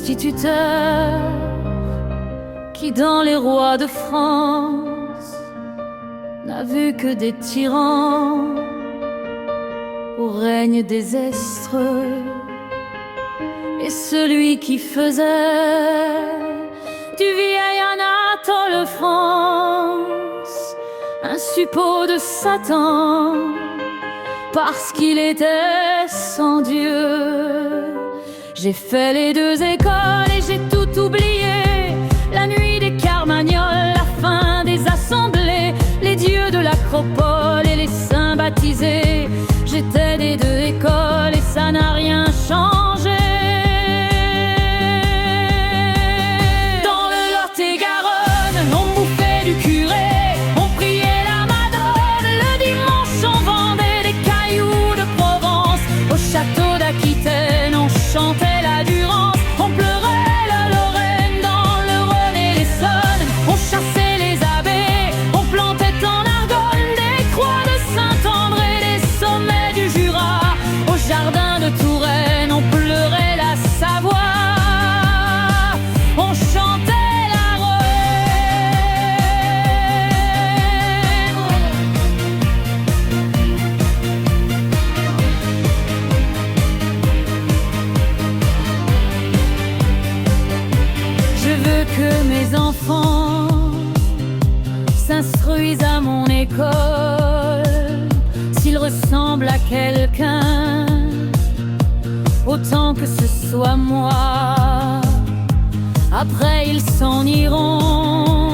instituteur qui dans les rois de France n'a vu que des tyrans au règne désastreux. Et celui qui faisait du vieil Anatole France un suppôt de Satan, parce qu'il était sans Dieu. J'ai fait les deux écoles et j'ai tout oublié, la nuit des Carmagnoles, la fin des assemblées, les dieux de l'acropole et les saints baptisés. J'étais des deux écoles et ça n'a rien changé. Dans le Lot-et-Garonne, on bouffait du curé, on priait la Madone. Le dimanche, on vendait des cailloux de Provence. Au château d'Aquitaine, on chantait la Durance. On pleurait la Lorraine dans le Rhône et l'Essonne. On chassait les abbés, on plantait en Argonne des croix de Saint-André, des sommets du Jura. Au jardin de Touraine, on pleurait la Savoie. On chantait la Romaine. Je veux que mes enfants s'instruisent à mon école, s'ils ressemblent à quelqu'un, autant que ce soit moi. Après ils s'en iront